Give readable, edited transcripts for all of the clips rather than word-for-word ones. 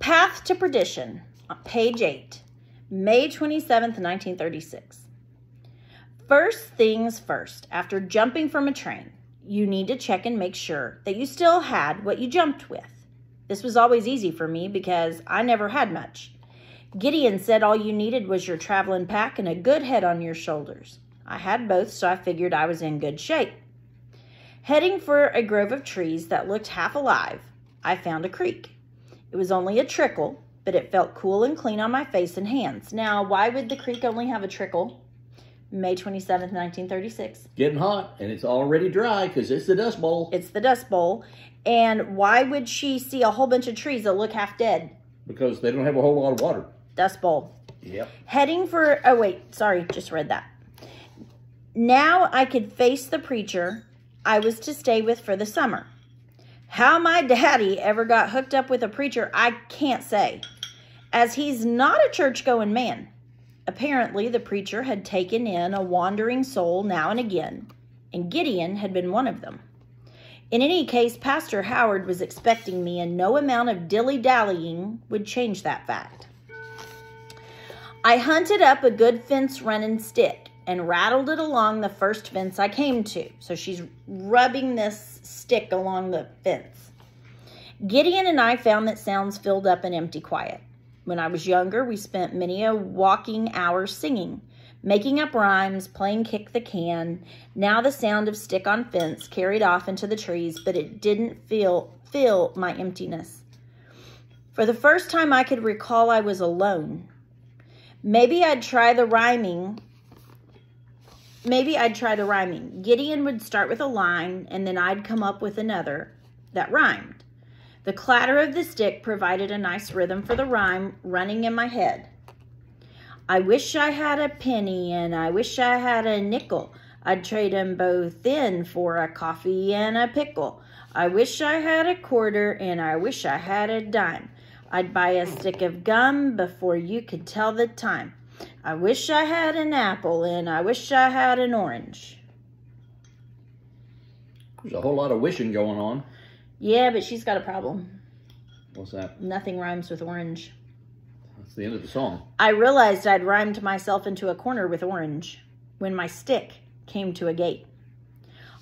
Path to Perdition, page 8, May 27th, 1936. First things first, after jumping from a train, you need to check and make sure that you still had what you jumped with. This was always easy for me because I never had much. Gideon said all you needed was your traveling pack and a good head on your shoulders. I had both, so I figured I was in good shape. Heading for a grove of trees that looked half alive, I found a creek. It was only a trickle, but it felt cool and clean on my face and hands. Now, why would the creek only have a trickle? May 27th, 1936. Getting hot, and it's already dry because it's the Dust Bowl. It's the Dust Bowl. And why would she see a whole bunch of trees that look half dead? Because they don't have a whole lot of water. Dust Bowl. Yep. Heading for, oh wait, sorry, just read that. Now I could face the preacher I was to stay with for the summer. How my daddy ever got hooked up with a preacher, I can't say, as he's not a church-going man. Apparently, the preacher had taken in a wandering soul now and again, and Gideon had been one of them. In any case, Pastor Howard was expecting me, and no amount of dilly-dallying would change that fact. I hunted up a good fence-running stick and rattled it along the first fence I came to. So she's rubbing this stick along the fence. Gideon and I found that sounds filled up an empty quiet. When I was younger, we spent many a walking hour singing, making up rhymes, playing kick the can. Now the sound of stick on fence carried off into the trees, but it didn't fill my emptiness. For the first time I could recall I was alone. Maybe I'd try the rhyming. Gideon would start with a line, and then I'd come up with another that rhymed. The clatter of the stick provided a nice rhythm for the rhyme running in my head. I wish I had a penny and I wish I had a nickel. I'd trade 'em both in for a coffee and a pickle. I wish I had a quarter and I wish I had a dime. I'd buy a stick of gum before you could tell the time. I wish I had an apple and I wish I had an orange. There's a whole lot of wishing going on. Yeah, but she's got a problem. What's that? Nothing rhymes with orange. That's the end of the song. I realized I'd rhymed myself into a corner with orange when my stick came to a gate.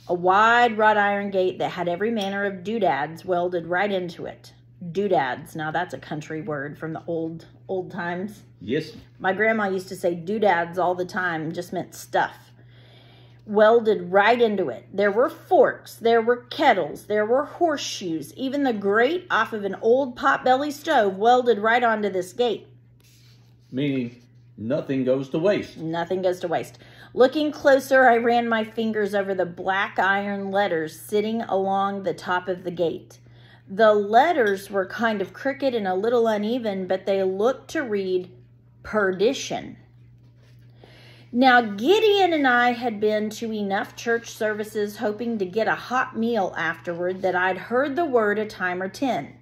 A wide wrought iron gate that had every manner of doodads welded right into it. Doodads. Now that's a country word from the old times. Yes. My grandma used to say doodads all the time. Just meant stuff. Welded right into it. There were forks, there were kettles, there were horseshoes, even the grate off of an old potbelly stove welded right onto this gate. Meaning nothing goes to waste. Nothing goes to waste. Looking closer, I ran my fingers over the black iron letters sitting along the top of the gate. The letters were kind of crooked and a little uneven, but they looked to read perdition. Now, Gideon and I had been to enough church services hoping to get a hot meal afterward that I'd heard the word a time or 10.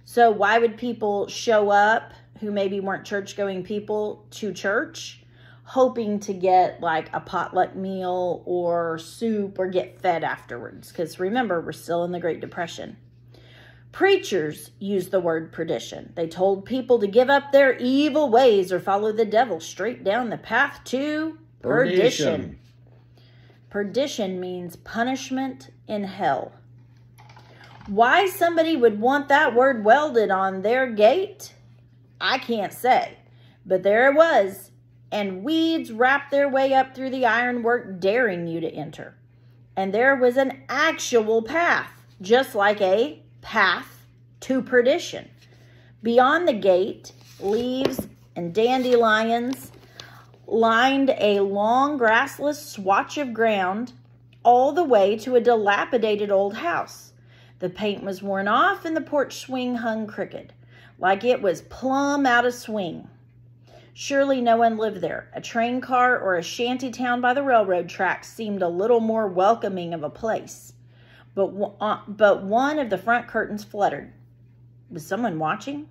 So why would people show up who maybe weren't church-going people to church hoping to get like a potluck meal or soup or get fed afterwards? Because remember, we're still in the Great Depression. Preachers used the word perdition. They told people to give up their evil ways or follow the devil straight down the path to perdition. Perdition means punishment in hell. Why somebody would want that word welded on their gate, I can't say. But there it was, and weeds wrapped their way up through the ironwork, daring you to enter. And there was an actual path, just like a path to perdition. Beyond the gate, leaves and dandelions lined a long grassless swatch of ground all the way to a dilapidated old house. The paint was worn off and the porch swing hung crooked, like it was plumb out of swing. Surely no one lived there. A train car or a shanty town by the railroad tracks seemed a little more welcoming of a place. But one of the front curtains fluttered. Was someone watching?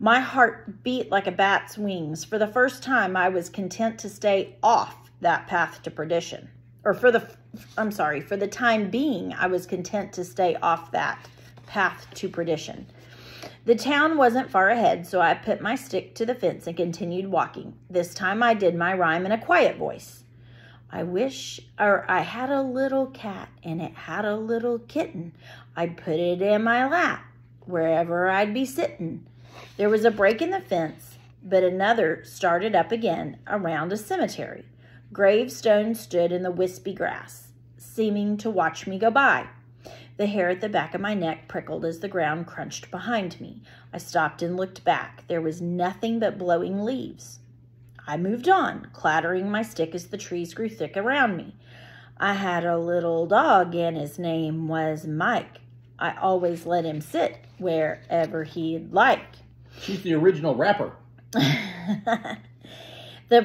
My heart beat like a bat's wings. For the first time, I was content to stay off that path to perdition. Or for the time being, I was content to stay off that path to perdition. The town wasn't far ahead, so I put my stick to the fence and continued walking. This time I did my rhyme in a quiet voice. I had a little cat and it had a little kitten. I'd put it in my lap wherever I'd be sitting. There was a break in the fence, but another started up again around a cemetery. Gravestones stood in the wispy grass, seeming to watch me go by. The hair at the back of my neck prickled as the ground crunched behind me. I stopped and looked back. There was nothing but blowing leaves. I moved on, clattering my stick as the trees grew thick around me. I had a little dog, and his name was Mike. I always let him sit wherever he'd like. She's the original rapper. The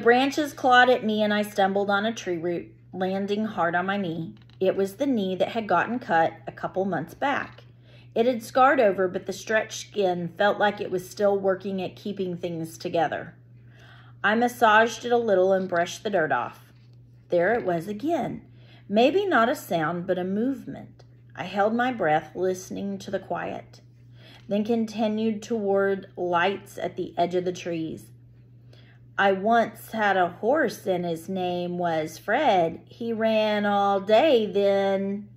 branches clawed at me, and I stumbled on a tree root, landing hard on my knee. It was the knee that had gotten cut a couple months back. It had scarred over, but the stretched skin felt like it was still working at keeping things together. I massaged it a little and brushed the dirt off. There it was again. Maybe not a sound, but a movement. I held my breath, listening to the quiet, then continued toward lights at the edge of the trees. I once had a horse, and his name was Fred. He ran all day, then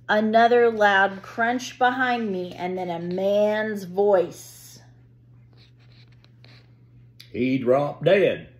another loud crunch behind me, and then a man's voice. He dropped dead.